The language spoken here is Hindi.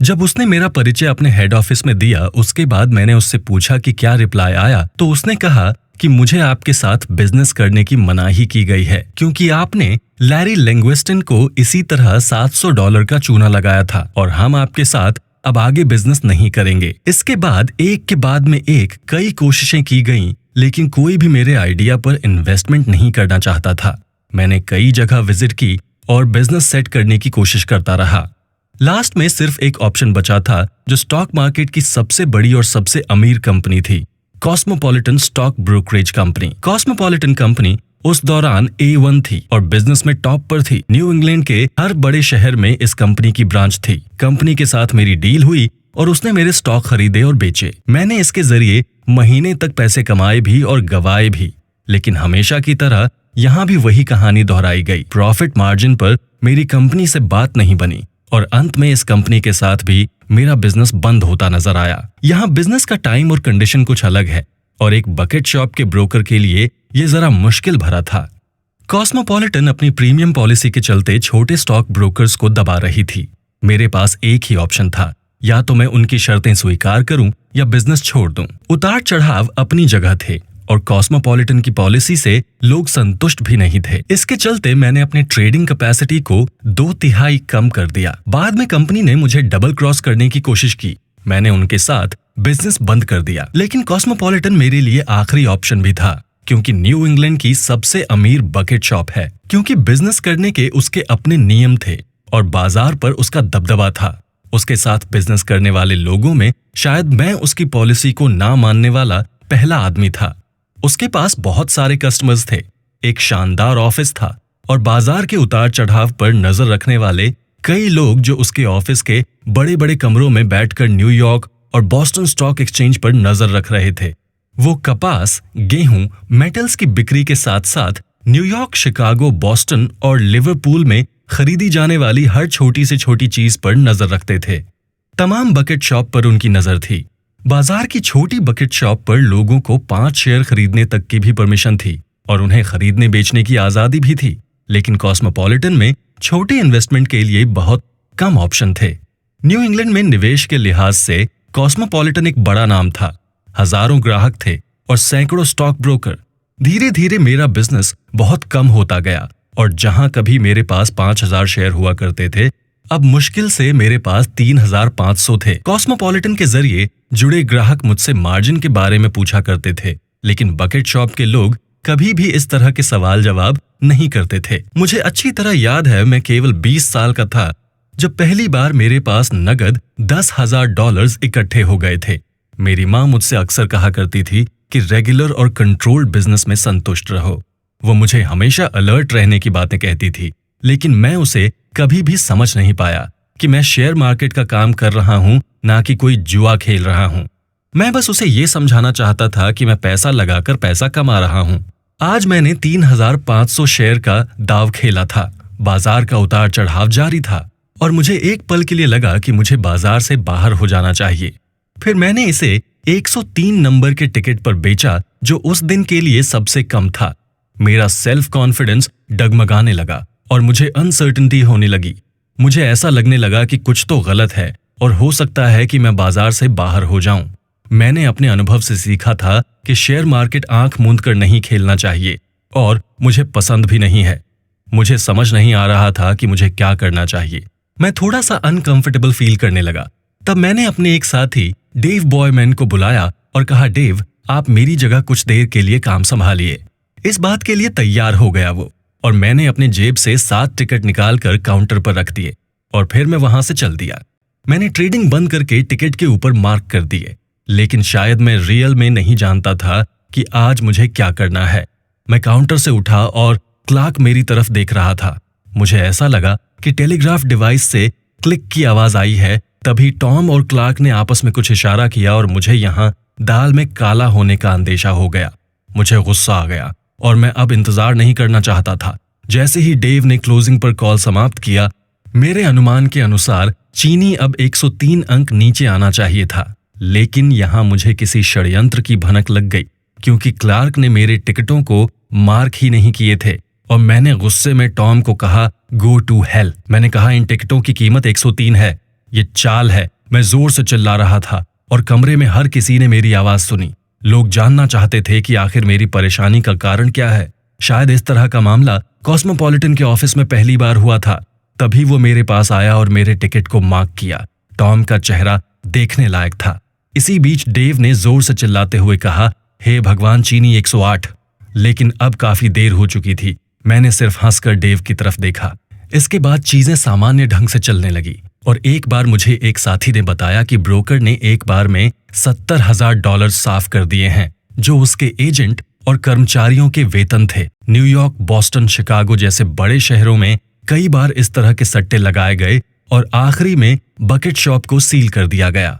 जब उसने मेरा परिचय अपने हेड ऑफिस में दिया, उसके बाद मैंने उससे पूछा कि क्या रिप्लाई आया, तो उसने कहा कि मुझे आपके साथ बिजनेस करने की मनाही की गई है क्योंकि आपने लैरी लैंग्वेस्टन को इसी तरह $700 का चूना लगाया था और हम आपके साथ अब आगे बिजनेस नहीं करेंगे। इसके बाद एक के बाद में एक कई कोशिशें की गईं, लेकिन कोई भी मेरे आइडिया पर इन्वेस्टमेंट नहीं करना चाहता था। मैंने कई जगह विजिट की और बिजनेस सेट करने की कोशिश करता रहा। लास्ट में सिर्फ एक ऑप्शन बचा था जो स्टॉक मार्केट की सबसे बड़ी और सबसे अमीर कंपनी थी, cosmopolitan stock brokerage company. Cosmopolitan company उस दौरान A1 थी और बिजनेस में टॉप पर थी। न्यू इंग्लैंड के हर बड़े शहर में इस कंपनी की ब्रांच थी। कंपनी के साथ मेरी डील हुई और उसने मेरे स्टॉक खरीदे और बेचे। मैंने इसके जरिए महीने तक पैसे कमाए भी और गवाए भी, लेकिन हमेशा की तरह यहाँ भी वही कहानी दोहराई गई। प्रॉफिट मार्जिन पर मेरी कंपनी से बात नहीं बनी और अंत में इस कंपनी के साथ भी मेरा बिजनेस बंद होता नजर आया। यहाँ बिजनेस का टाइम और कंडीशन कुछ अलग है और एक बकेट शॉप के ब्रोकर के लिए ये जरा मुश्किल भरा था। कॉस्मोपॉलिटन अपनी प्रीमियम पॉलिसी के चलते छोटे स्टॉक ब्रोकर्स को दबा रही थी। मेरे पास एक ही ऑप्शन था, या तो मैं उनकी शर्तें स्वीकार करूं या बिजनेस छोड़ दूं। उतार चढ़ाव अपनी जगह थे और कॉस्मोपॉलिटन की पॉलिसी से लोग संतुष्ट भी नहीं थे। इसके चलते मैंने अपने ट्रेडिंग कैपेसिटी को 2/3 कम कर दिया। बाद में कंपनी ने मुझे डबल क्रॉस करने की कोशिश की। मैंने उनके साथ बिजनेस बंद कर दिया, लेकिन कॉस्मोपॉलिटन मेरे लिए आखिरी ऑप्शन भी था क्योंकि न्यू इंग्लैंड की सबसे अमीर बकेट शॉप है। क्योंकि बिजनेस करने के उसके अपने नियम थे और बाजार पर उसका दबदबा था। उसके साथ बिजनेस करने वाले लोगों में शायद मैं उसकी पॉलिसी को ना मानने वाला पहला आदमी था। उसके पास बहुत सारे कस्टमर्स थे, एक शानदार ऑफिस था और बाजार के उतार चढ़ाव पर नजर रखने वाले कई लोग जो उसके ऑफिस के बड़े बड़े कमरों में बैठकर न्यूयॉर्क और बॉस्टन स्टॉक एक्सचेंज पर नजर रख रहे थे। वो कपास, गेहूं, मेटल्स की बिक्री के साथ साथ न्यूयॉर्क, शिकागो, बॉस्टन और लिवरपूल में खरीदी जाने वाली हर छोटी से छोटी चीज पर नजर रखते थे। तमाम बकेट शॉप पर उनकी नजर थी। बाजार की छोटी बकेट शॉप पर लोगों को 5 शेयर खरीदने तक की भी परमिशन थी और उन्हें खरीदने बेचने की आजादी भी थी, लेकिन कॉस्मोपॉलिटन में छोटे इन्वेस्टमेंट के लिए बहुत कम ऑप्शन थे। न्यू इंग्लैंड में निवेश के लिहाज से कॉस्मोपॉलिटन एक बड़ा नाम था। हजारों ग्राहक थे और सैकड़ों स्टॉक ब्रोकर। धीरे धीरे मेरा बिजनेस बहुत कम होता गया और जहां कभी मेरे पास 5000 शेयर हुआ करते थे, अब मुश्किल से मेरे पास 3500 थे। कॉस्मोपॉलिटन के जरिए जुड़े ग्राहक मुझसे मार्जिन के बारे में पूछा करते थे, लेकिन बकेट शॉप के लोग कभी भी इस तरह के सवाल जवाब नहीं करते थे। मुझे अच्छी तरह याद है, मैं केवल 20 साल का था जब पहली बार मेरे पास नगद $10,000 इकट्ठे हो गए थे। मेरी माँ मुझसे अक्सर कहा करती थी कि रेगुलर और कंट्रोल्ड बिजनेस में संतुष्ट रहो। वो मुझे हमेशा अलर्ट रहने की बातें कहती थी, लेकिन मैं उसे कभी भी समझ नहीं पाया कि मैं शेयर मार्केट का काम कर रहा हूँ, ना कि कोई जुआ खेल रहा हूँ। मैं बस उसे ये समझाना चाहता था कि मैं पैसा लगाकर पैसा कमा रहा हूँ। आज मैंने 3500 शेयर का दाव खेला था। बाजार का उतार चढ़ाव जारी था और मुझे एक पल के लिए लगा कि मुझे बाजार से बाहर हो जाना चाहिए। फिर मैंने इसे 103 नंबर के टिकट पर बेचा, जो उस दिन के लिए सबसे कम था। मेरा सेल्फ कॉन्फिडेंस डगमगाने लगा और मुझे अनसर्टेनिटी होने लगी। मुझे ऐसा लगने लगा कि कुछ तो गलत है और हो सकता है कि मैं बाजार से बाहर हो जाऊं। मैंने अपने अनुभव से सीखा था कि शेयर मार्केट आंख मूंद कर नहीं खेलना चाहिए और मुझे पसंद भी नहीं है। मुझे समझ नहीं आ रहा था कि मुझे क्या करना चाहिए। मैं थोड़ा सा अनकंफर्टेबल फील करने लगा। तब मैंने अपने एक साथी डेव बॉयमैन को बुलाया और कहा, डेव, आप मेरी जगह कुछ देर के लिए काम संभालिए। इस बात के लिए तैयार हो गया वो और मैंने अपने जेब से 7 टिकट निकालकर काउंटर पर रख दिए और फिर मैं वहां से चल दिया। मैंने ट्रेडिंग बंद करके टिकट के ऊपर मार्क कर दिए, लेकिन शायद मैं रियल में नहीं जानता था कि आज मुझे क्या करना है। मैं काउंटर से उठा और क्लार्क मेरी तरफ देख रहा था। मुझे ऐसा लगा कि टेलीग्राफ डिवाइस से क्लिक की आवाज आई है। तभी टॉम और क्लार्क ने आपस में कुछ इशारा किया और मुझे यहाँ दाल में काला होने का अंदेशा हो गया। मुझे गुस्सा आ गया और मैं अब इंतजार नहीं करना चाहता था। जैसे ही डेव ने क्लोजिंग पर कॉल समाप्त किया, मेरे अनुमान के अनुसार चीनी अब 103 अंक नीचे आना चाहिए था, लेकिन यहाँ मुझे किसी षड्यंत्र की भनक लग गई क्योंकि क्लार्क ने मेरे टिकटों को मार्क ही नहीं किए थे और मैंने गुस्से में टॉम को कहा, गो टू हेल। मैंने कहा, इन टिकटों की कीमत 103 है, ये चाल है मैं जोर से चिल्ला रहा था और कमरे में हर किसी ने मेरी आवाज सुनी। लोग जानना चाहते थे कि आखिर मेरी परेशानी का कारण क्या है। शायद इस तरह का मामला कॉस्मोपॉलिटन के ऑफिस में पहली बार हुआ था। तभी वो मेरे पास आया और मेरे टिकट को मार्क किया। टॉम का चेहरा देखने लायक था। इसी बीच डेव ने जोर से चिल्लाते हुए कहा, हे भगवान, चीनी 108। लेकिन अब काफी देर हो चुकी थी। मैंने सिर्फ हंसकर डेव की तरफ देखा। इसके बाद चीजें सामान्य ढंग से चलने लगी और एक बार मुझे एक साथी ने बताया कि ब्रोकर ने एक बार में $70,000 साफ कर दिए हैं, जो उसके एजेंट और कर्मचारियों के वेतन थे। न्यूयॉर्क, बॉस्टन, शिकागो जैसे बड़े शहरों में कई बार इस तरह के सट्टे लगाए गए और आखिरी में बकेट शॉप को सील कर दिया गया।